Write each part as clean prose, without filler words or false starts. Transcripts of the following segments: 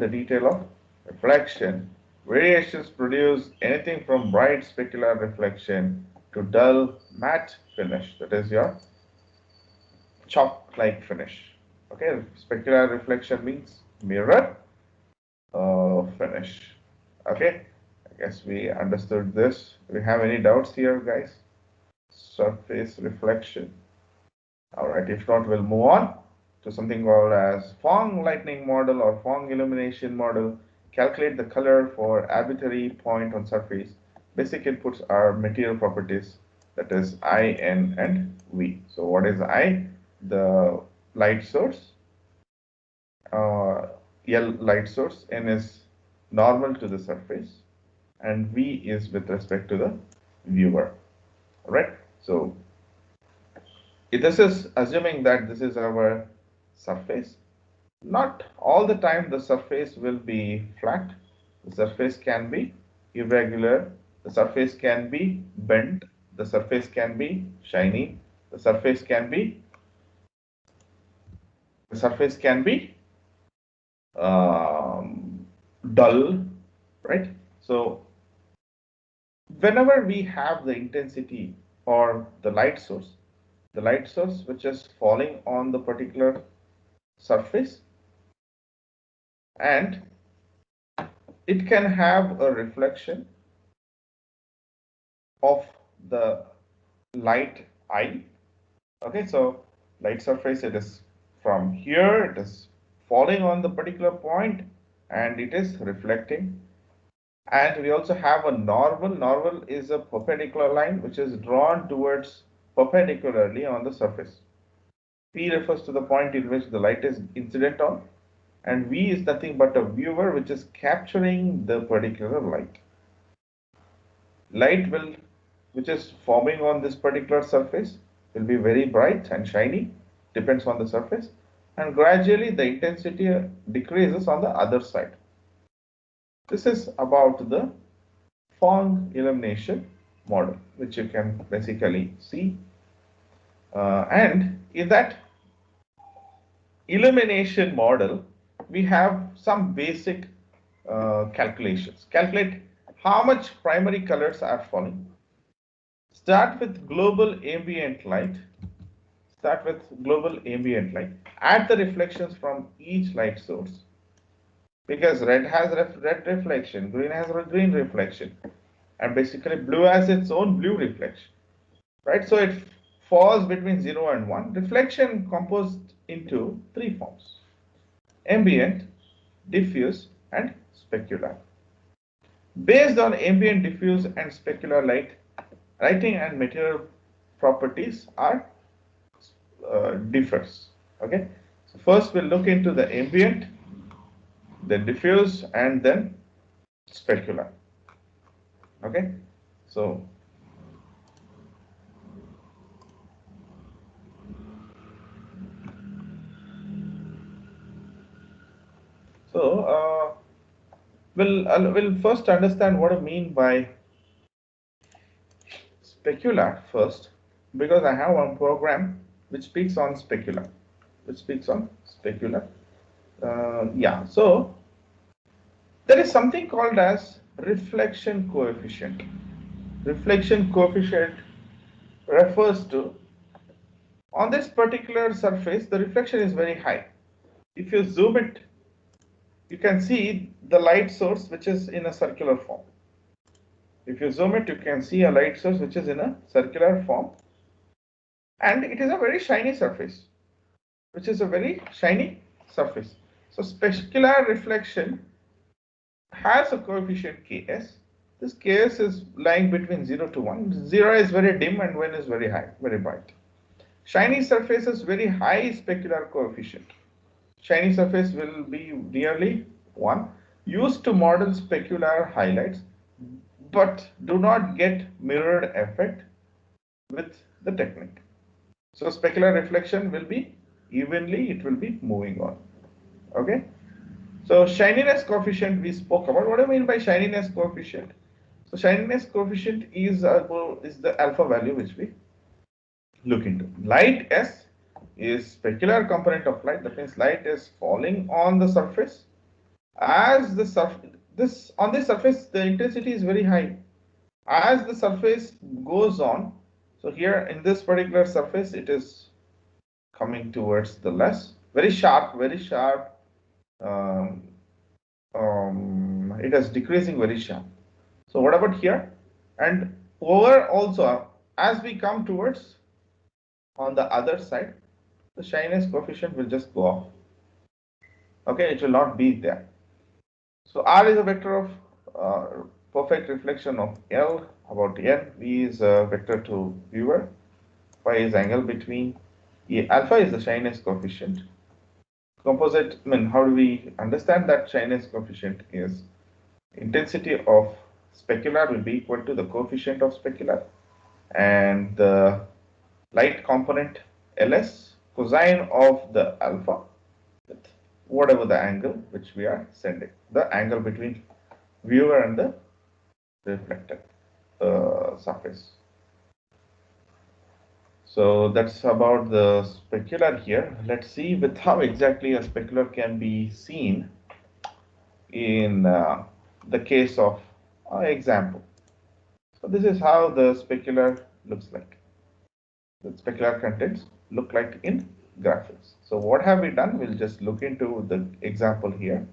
the detail of reflection. Variations produce anything from bright specular reflection to dull matte finish. That is your chalk-like finish. Okay, specular reflection means mirror finish. Okay, I guess we understood this. Do we have any doubts here, guys? Surface reflection. All right, if not, we'll move on to something called as Phong lightning model or Phong illumination model. Calculate the color for arbitrary point on surface. Basic inputs are material properties, that is I, N, and V. So what is I? The light source, L light source, N is normal to the surface, and V is with respect to the viewer. All right, so this is assuming that this is our surface. Not all the time the surface will be flat. The surface can be irregular. The surface can be bent. The surface can be shiny. The surface can be dull, right? So whenever we have the intensity or the light source which is falling on the particular surface, and it can have a reflection of the light I. Okay, so light surface, it is from here, it is falling on the particular point and it is reflecting. And we also have a normal. Normal is a perpendicular line which is drawn towards perpendicularly on the surface. P refers to the point in which the light is incident on, and V is nothing but a viewer which is capturing the particular light. Light which is forming on this particular surface will be very bright and shiny, depends on the surface, and gradually the intensity decreases on the other side. This is about the Phong illumination model, which you can basically see. And in that illumination model, we have some basic calculations. Calculate how much primary colors are falling. Start with global ambient light. Add the reflections from each light source. Because red has red reflection, green has a green reflection, and basically blue has its own blue reflection, right? So it falls between 0 and 1. Reflection composed into three forms: ambient, diffuse, and specular. Based on ambient, diffuse, and specular lighting and material properties are differs. Okay, so first we'll look into the ambient, then diffuse, and then specular. Okay, so we'll first understand what I mean by specular first, because I have one program which speaks on specular. Yeah, so there is something called as reflection coefficient. Reflection coefficient refers to, on this particular surface, the reflection is very high. If you zoom it, you can see the light source which is in a circular form. If you zoom it, you can see a light source which is in a circular form, and it is a very shiny surface, So specular reflection has a coefficient Ks. This Ks is lying between 0 to 1. 0 is very dim and 1 is very high, very bright. Shiny surface is very high specular coefficient. Shiny surface will be nearly 1. Used to model specular highlights, but do not get mirrored effect with the technique. So specular reflection will be evenly, it will be moving on. Okay. So shininess coefficient we spoke about. What do I mean by shininess coefficient? So shininess coefficient is the alpha value which we look into. Light S is specular component of light. That means light is falling on the surface. As the on this surface, the intensity is very high. As the surface goes on, so here in this particular surface, it is coming towards the less, very sharp. Um, it is decreasing very sharp. So what about here? And over also, as we come towards on the other side, the shyness coefficient will just go off. Okay, it will not be there. So R is a vector of perfect reflection of L about N. V is a vector to viewer. Phi is angle between. Alpha is the shyness coefficient. Composite, I mean, how do we understand that shyness coefficient is intensity of specular will be equal to the coefficient of specular, and the light component Ls cosine of the alpha with whatever the angle which we are sending, the angle between viewer and the reflected surface. So that's about the specular here. Let's see with how exactly a specular can be seen in the case of example. So this is how the specular looks like. The specular contents look like in graphics. So what have we done? We'll just look into the example here,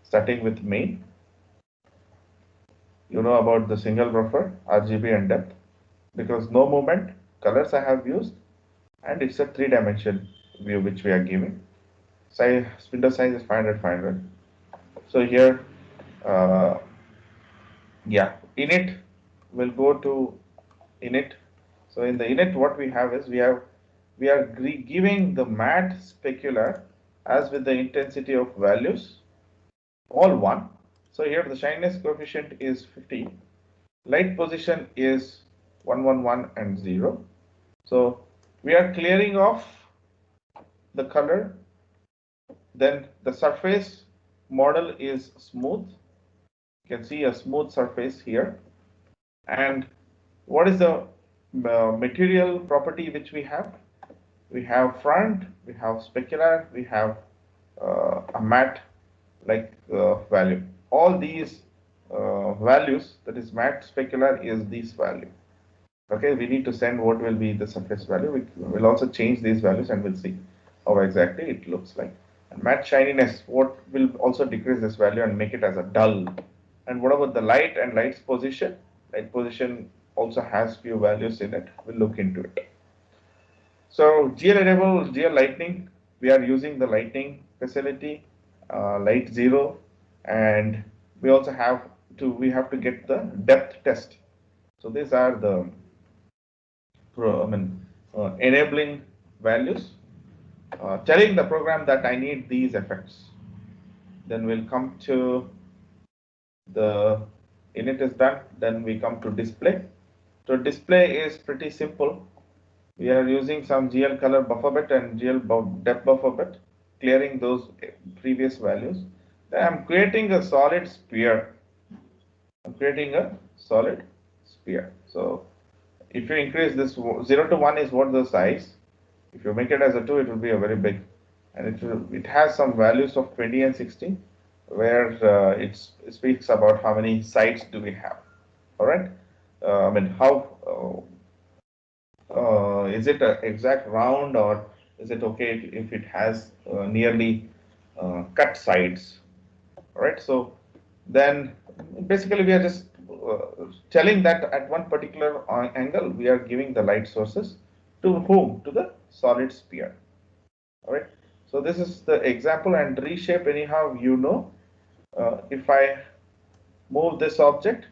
starting with main. You know about the single buffer, RGB and depth, because no movement, colors I have used, and it's a three-dimension view which we are giving. Size, window size is 500. So here, uh, yeah, init will go to init. So in the init, what we have is we are giving the matte specular as with the intensity of values all 1. So here the shyness coefficient is 50, light position is 111 and 0. So we are clearing off the color. Then the surface model is smooth. You can see a smooth surface here. And what is the material property which we have? We have front, we have specular, we have a matte like value. All these values, that is matte specular is this value. Okay, we need to send what will be the surface value. We will also change these values and we'll see how exactly it looks like. And matte shininess, what will also decrease this value and make it as a dull. And what about the light and light's position? Light position also has few values in it. We'll look into it. So GL enable, GL lightning, we are using the lightning facility, light 0, and we have to get the depth test. So these are the enabling values, telling the program that I need these effects. Then we'll come to the init is done. Then we come to display. So display is pretty simple. We are using some GL color buffer bit and GL depth buffer bit, clearing those previous values. Then I'm creating a solid sphere. I'm creating a solid sphere. So if you increase this 0 to 1 is what the size. If you make it as a 2, it will be a very big. And it has some values of 20 and 60, where it speaks about how many sides do we have. All right. I mean, how is it an exact round, or is it okay if it has nearly cut sides? All right. So then basically we are just telling that at one particular angle we are giving the light sources to whom? To the solid sphere. All right. So this is the example, and reshape anyhow, if I move this object,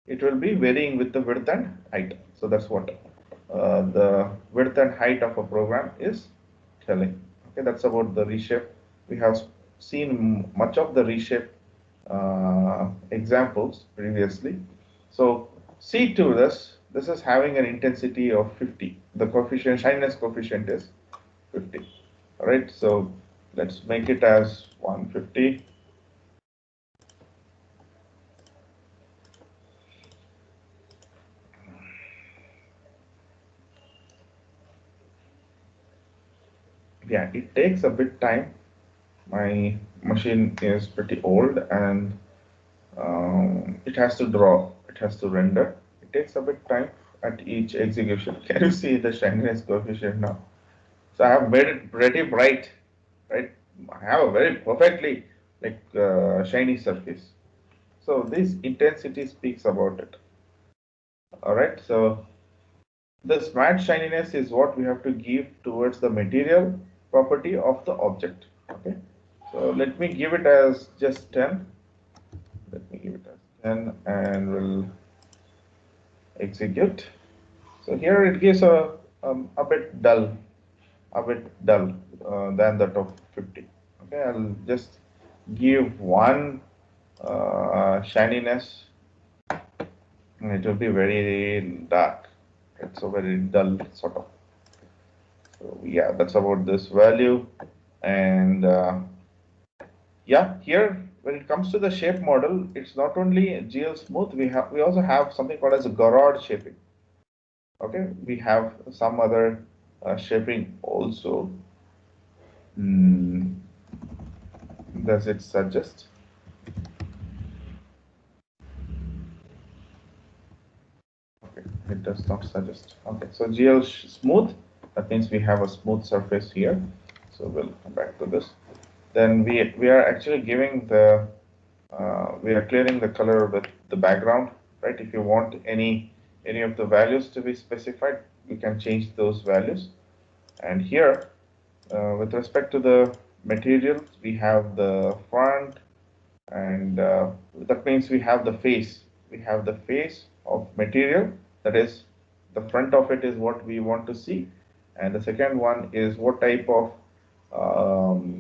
it will be varying with the width and height. So that's what the width and height of a program is telling. Okay, that's about the reshape. We have seen much of the reshape examples previously. So see to this is having an intensity of 50. The coefficient, shyness coefficient is 50. All right, so let's make it as 150. Yeah, it takes a bit time. My machine is pretty old and it has to draw, it has to render. It takes a bit time at each execution. Can you see the shininess coefficient now? So I have made it pretty bright, right? I have a very perfectly like shiny surface. So this intensity speaks about it. All right. So this matte shininess is what we have to give towards the material property of the object. Okay. So let me give it as just 10. Let me give it as 10 and we'll execute. So here it gives a bit dull, than that of 50. Okay, I'll just give one shininess, and it will be very dark. It's a very dull sort of. So yeah, that's about this value, and yeah, here when it comes to the shape model, it's not only GL smooth. We also have something called as a Gorod shaping. Okay, we have some other shaping also. Mm, does it suggest? Okay, it does not suggest. Okay, so GL smooth, that means we have a smooth surface here. So we'll come back to this. Then we are actually giving the we are clearing the color with the background, right? If you want any of the values to be specified, you can change those values. And here, with respect to the materials, we have the front, and that means we have the face. We have the face of material, that is the front of it is what we want to see, and the second one is what type of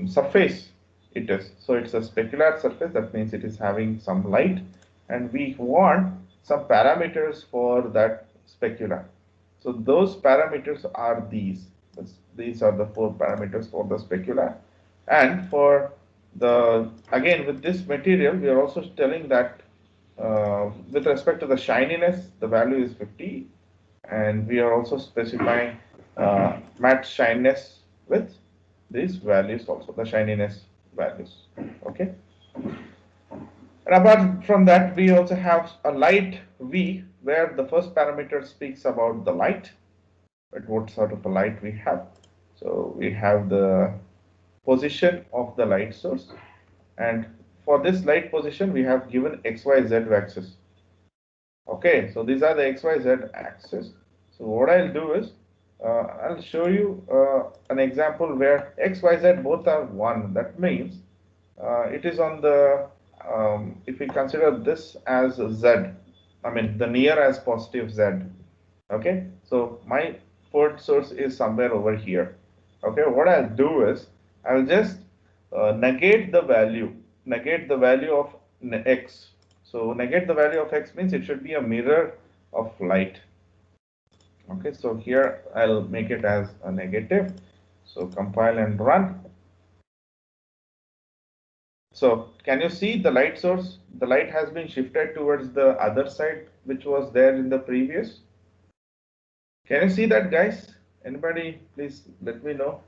surface it is. So it's a specular surface, that means it is having some light, and we want some parameters for that specular. So those parameters are these. These are the four parameters for the specular. And for the, again with this material, we are also telling that with respect to the shininess, the value is 50, and we are also specifying matte shininess with these values also, the shininess values. Okay. And apart from that, we also have a light V, where the first parameter speaks about the light, right? What sort of a light we have. So we have the position of the light source, and for this light position we have given XYZ axis. Okay, so these are the XYZ axis. So what I'll do is I'll show you an example where XYZ both are 1. That means it is on the, if we consider this as Z, I mean the near as positive Z. Okay, so my port source is somewhere over here. Okay, what I'll do is I'll just negate the value of x. So negate the value of x means it should be a mirror of light. Okay, so here I'll make it as a negative. So compile and run. So can you see the light source? The light has been shifted towards the other side, which was there in the previous. Can you see that, guys? Anybody, please let me know.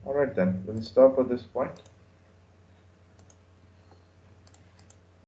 All right, then we'll stop at this point.